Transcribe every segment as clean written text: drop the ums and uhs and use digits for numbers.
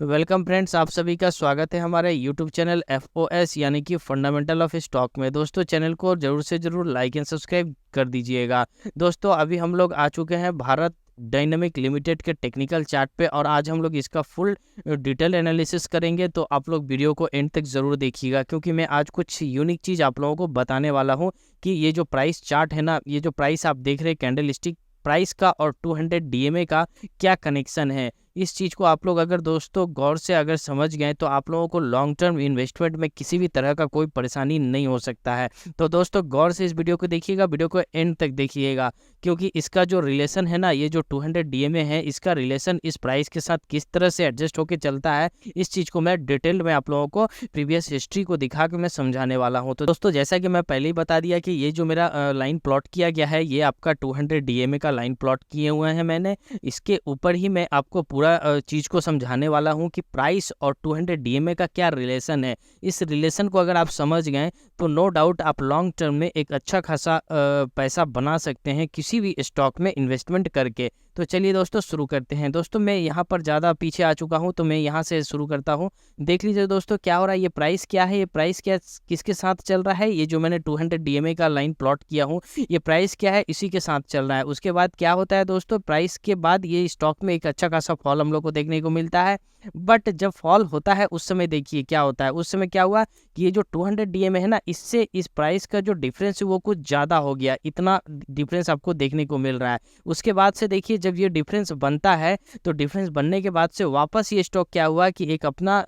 Welcome friends, आप सभी का स्वागत है हमारे यूट्यूब चैनल FOS यानी कि फंडामेंटल ऑफ स्टॉक में। दोस्तों, चैनल को जरूर से जरूर लाइक एंड सब्सक्राइब कर दीजिएगा। दोस्तों, अभी हम लोग आ चुके हैं भारत डायनामिक लिमिटेड के टेक्निकल चार्ट पे और आज हम लोग इसका फुल डिटेल एनालिसिस करेंगे। तो आप लोग वीडियो को एंड तक ज़रूर देखिएगा, क्योंकि मैं आज कुछ यूनिक चीज़ आप लोगों को बताने वाला हूँ कि ये जो प्राइस चार्ट है ना, ये जो प्राइस आप देख रहे हैं कैंडल स्टिक प्राइस का और 200 DMA का क्या कनेक्शन है। इस चीज़ को आप लोग अगर दोस्तों गौर से अगर समझ गए तो आप लोगों को लॉन्ग टर्म इन्वेस्टमेंट में किसी भी तरह का कोई परेशानी नहीं हो सकता है। तो दोस्तों, गौर से इस वीडियो को देखिएगा, वीडियो को एंड तक देखिएगा, क्योंकि इसका जो रिलेशन है ना, ये जो 200 DMA है, इसका रिलेशन इस प्राइस के साथ किस तरह से एडजस्ट होकर चलता है, इस चीज़ को मैं डिटेल में आप लोगों को प्रीवियस हिस्ट्री को दिखा के मैं समझाने वाला हूँ। तो दोस्तों, जैसा कि मैं पहले ही बता दिया कि ये जो मेरा लाइन प्लॉट किया गया है, ये आपका 200 DMA का लाइन प्लॉट किए हुए हैं मैंने। इसके ऊपर ही मैं आपको पूरा चीज़ को समझाने वाला हूँ कि प्राइस और 200 DMA का क्या रिलेशन है। इस रिलेशन को अगर आप समझ गए तो नो डाउट आप लॉन्ग टर्म में एक अच्छा खासा पैसा बना सकते हैं किसी भी स्टॉक में इन्वेस्टमेंट करके। तो चलिए दोस्तों, शुरू करते हैं। दोस्तों, मैं यहाँ पर ज़्यादा पीछे आ चुका हूँ, तो मैं यहाँ से शुरू करता हूँ। देख लीजिए दोस्तों क्या हो रहा है। ये प्राइस क्या है, ये प्राइस क्या किसके साथ चल रहा है। ये जो मैंने 200 DMA का लाइन प्लॉट किया हूँ, ये प्राइस क्या है, इसी के साथ चल रहा है। उसके बाद क्या होता है दोस्तों, प्राइस के बाद ये स्टॉक में एक अच्छा खासा फॉल हम लोग को देखने को मिलता है। बट जब फॉल होता है उस समय देखिए क्या होता है। उस समय क्या हुआ कि ये जो 200 DMA है ना, इससे इस प्राइस का जो डिफरेंस है वो कुछ ज़्यादा हो गया। इतना डिफरेंस आपको देखने को मिल रहा है। उसके बाद से देखिए जब ये डिफरेंस बनता है, तो डिफरेंस बनने के बाद से वापस ये स्टॉक क्या हुआ कि एक अपना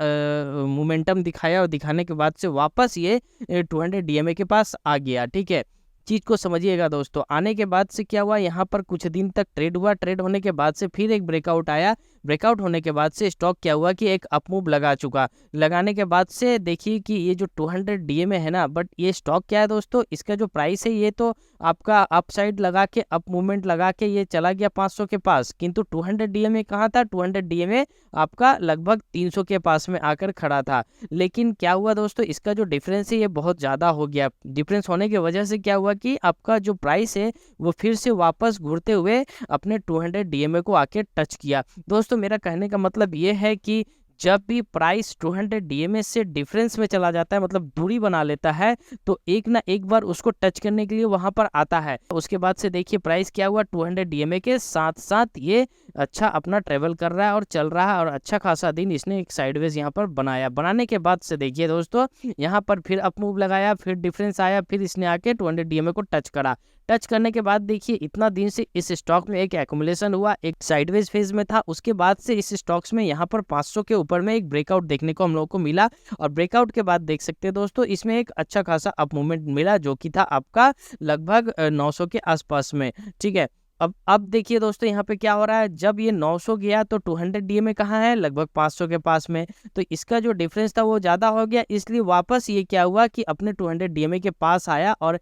मोमेंटम दिखाया और दिखाने के बाद से वापस ये 200 DMA के पास आ गया। ठीक है, चीज़ को समझिएगा दोस्तों। आने के बाद से क्या हुआ, यहाँ पर कुछ दिन तक ट्रेड हुआ। ट्रेड होने के बाद से फिर एक ब्रेकआउट आया। ब्रेकआउट होने के बाद से स्टॉक क्या हुआ कि एक अपमूव लगा चुका। लगाने के बाद से देखिए कि ये जो 200 DMA है ना, बट ये स्टॉक क्या है दोस्तों, इसका जो प्राइस है ये तो आपका अप साइड लगा के अप मूवमेंट लगा के ये चला गया 500 के पास। किंतु 200 DMA कहाँ था, 200 DMA आपका लगभग 300 के पास में आकर खड़ा था। लेकिन क्या हुआ दोस्तों, इसका जो डिफरेंस है ये बहुत ज़्यादा हो गया। डिफरेंस होने की वजह से क्या हुआ कि आपका जो प्राइस है वो फिर से वापस घूरते हुए अपने 200 DMA को आके टच किया। दोस्तों, मेरा कहने का मतलब ये है कि जब भी प्राइस 200 DMA से डिफरेंस में चला जाता है, मतलब दूरी बना लेता है, तो एक ना एक बार उसको टच करने के लिए वहां पर आता है। उसके बाद से देखिए प्राइस क्या हुआ, 200 DMA के साथ साथ ये अच्छा अपना ट्रेवल कर रहा है और चल रहा है, और अच्छा खासा दिन इसने एक साइडवेज यहाँ पर बनाया। बनाने के बाद से देखिए दोस्तों, यहाँ पर फिर अप मूव लगाया, फिर डिफरेंस आया, फिर इसने आके 200 DMA को टच करा। टच करने के बाद देखिए इतना दिन से इस स्टॉक में एक एक्युमुलेशन हुआ, एक साइडवेज फेज में था। उसके बाद से इस स्टॉक्स में यहाँ पर 500 के ऊपर में एक ब्रेकआउट देखने को हम लोगों को मिला, और ब्रेकआउट के बाद देख सकते हैं दोस्तों, इसमें एक अच्छा खासा अप मूवमेंट मिला, जो कि था आपका लगभग 900 के आसपास में। ठीक है, अब देखिए दोस्तों यहाँ पे क्या हो रहा है। जब ये 900 गया तो 200 DMA कहाँ है, लगभग 500 के पास में। तो इसका जो डिफरेंस था वो ज़्यादा हो गया, इसलिए वापस ये क्या हुआ कि अपने 200 DMA के पास आया, और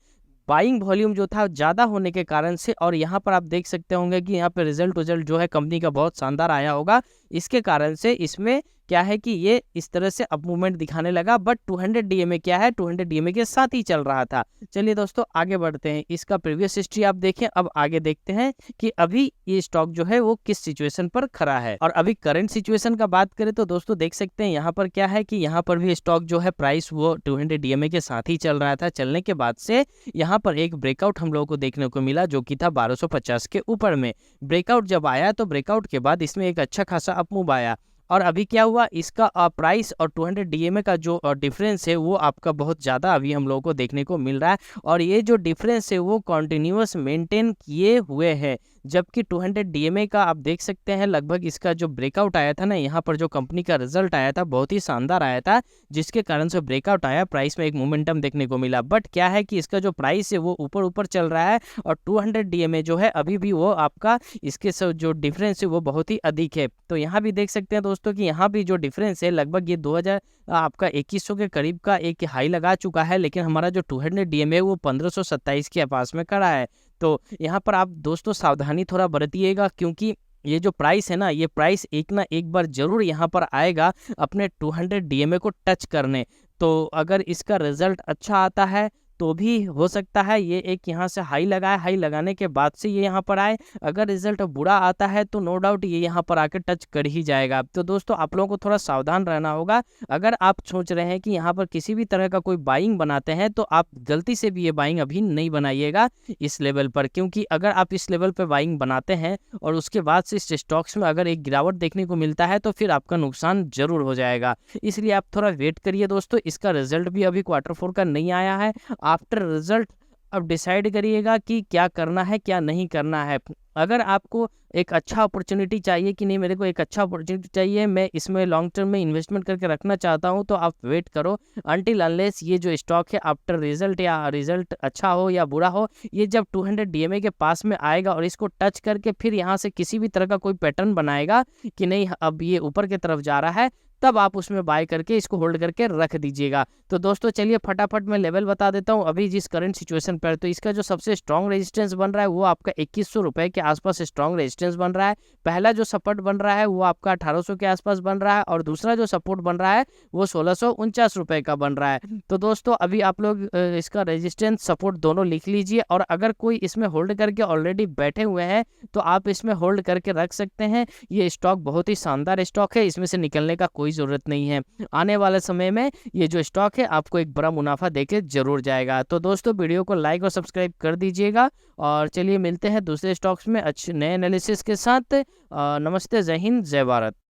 बाइंग वॉल्यूम जो था ज़्यादा होने के कारण से, और यहाँ पर आप देख सकते होंगे कि यहाँ पे रिजल्ट जो है कंपनी का बहुत शानदार आया होगा। इसके कारण से इसमें क्या है कि ये इस तरह से अप मूवमेंट दिखाने लगा। बट 200 DMA क्या है, 200 DMA के साथ ही चल रहा था। चलिए दोस्तों, आगे बढ़ते हैं। इसका प्रीवियस हिस्ट्री आप देखें। अब आगे देखते हैं कि अभी ये स्टॉक जो है वो किस सिचुएशन पर खड़ा है। और अभी करंट सिचुएशन का बात करें तो दोस्तों देख सकते हैं यहाँ पर क्या है कि यहाँ पर भी स्टॉक जो है प्राइस वो 200 DMA के साथ ही चल रहा था। चलने के बाद से यहाँ पर एक ब्रेकआउट हम लोगों को देखने को मिला, जो कि था 1250 के ऊपर में। ब्रेकआउट जब आया तो ब्रेकआउट के बाद इसमें एक अच्छा खासा अप मूव आया। और अभी क्या हुआ, इसका प्राइस और 200 DMA का जो डिफरेंस है वो आपका बहुत ज़्यादा अभी हम लोगों को देखने को मिल रहा है। और ये जो डिफरेंस है वो कॉन्टिन्यूस मेंटेन किए हुए है। जबकि 200 DMA का आप देख सकते हैं लगभग इसका जो ब्रेकआउट आया था ना, यहाँ पर जो कंपनी का रिजल्ट आया था बहुत ही शानदार आया था, जिसके कारण से ब्रेकआउट आया, प्राइस में एक मोमेंटम देखने को मिला। बट क्या है कि इसका जो प्राइस है वो ऊपर ऊपर चल रहा है, और 200 DMA जो है अभी भी वो आपका इसके जो डिफरेंस है वो बहुत ही अधिक है। तो यहाँ भी देख सकते हैं दोस्तों कि यहाँ भी जो डिफरेंस है लगभग ये 2000 आपका 2100 के करीब का एक हाई लगा चुका है, लेकिन हमारा जो 200 DMA है वो 1527 के पास में खड़ा है। तो यहाँ पर आप दोस्तों सावधानी थोड़ा बरतिएगा, क्योंकि ये जो प्राइस है ना, ये प्राइस एक ना एक बार जरूर यहाँ पर आएगा अपने 200 DMA को टच करने। तो अगर इसका रिजल्ट अच्छा आता है तो भी हो सकता है ये एक यहाँ से हाई लगाए, हाई लगाने के बाद से ये यहाँ पर आए। अगर रिजल्ट बुरा आता है तो नो डाउट ये यहाँ पर आके टच कर ही जाएगा। तो दोस्तों आप लोगों को थोड़ा सावधान रहना होगा। अगर आप सोच रहे हैं कि यहाँ पर किसी भी तरह का कोई बाइंग बनाते हैं तो आप गलती से भी ये बाइंग अभी नहीं बनाइएगा इस लेवल पर, क्योंकि अगर आप इस लेवल पर बाइंग बनाते हैं और उसके बाद से इस स्टॉक्स में अगर एक गिरावट देखने को मिलता है तो फिर आपका नुकसान जरूर हो जाएगा। इसलिए आप थोड़ा वेट करिए दोस्तों, इसका रिजल्ट भी अभी Q4 का नहीं आया है। आफ्टर रिजल्ट अब डिसाइड करिएगा कि क्या करना है क्या नहीं करना है। अगर आपको एक अच्छा अपॉर्चुनिटी चाहिए कि नहीं, मेरे को एक अच्छा अपॉर्चुनिटी चाहिए, मैं इसमें लॉन्ग टर्म में इन्वेस्टमेंट करके रखना चाहता हूं, तो आप वेट करो अनटिल अनलेस ये जो स्टॉक है आफ्टर रिजल्ट, या रिजल्ट अच्छा हो या बुरा हो, ये जब 200 डीएमए के पास में आएगा और इसको टच करके फिर यहाँ से किसी भी तरह का कोई पैटर्न बनाएगा कि नहीं अब ये ऊपर की तरफ जा रहा है, तब आप उसमें बाय करके इसको होल्ड करके रख दीजिएगा। तो दोस्तों चलिए फटाफट मैं लेवल बता देता हूं अभी जिस करंट सिचुएशन पर। तो इसका जो सबसे स्ट्रॉन्ग रेजिस्टेंस बन रहा है वो आपका 2100 रुपए के आसपास स्ट्रॉन्ग रेजिस्टेंस बन रहा है। पहला जो सपोर्ट बन रहा है वो आपका 1800 के आसपास बन रहा है, और दूसरा जो सपोर्ट बन रहा है वो 1649 रुपए का बन रहा है। तो दोस्तों अभी आप लोग इसका रेजिस्टेंस सपोर्ट दोनों लिख लीजिए, और अगर कोई इसमें होल्ड करके ऑलरेडी बैठे हुए हैं तो आप इसमें होल्ड करके रख सकते हैं। ये स्टॉक बहुत ही शानदार स्टॉक है, इसमें से निकलने का कोई जरूरत नहीं है। आने वाले समय में ये जो स्टॉक है आपको एक बड़ा मुनाफा देके जरूर जाएगा। तो दोस्तों वीडियो को लाइक और सब्सक्राइब कर दीजिएगा, और चलिए मिलते हैं दूसरे स्टॉक्स में अच्छे नए एनालिसिस के साथ। नमस्ते, जय हिंद, जय भारत।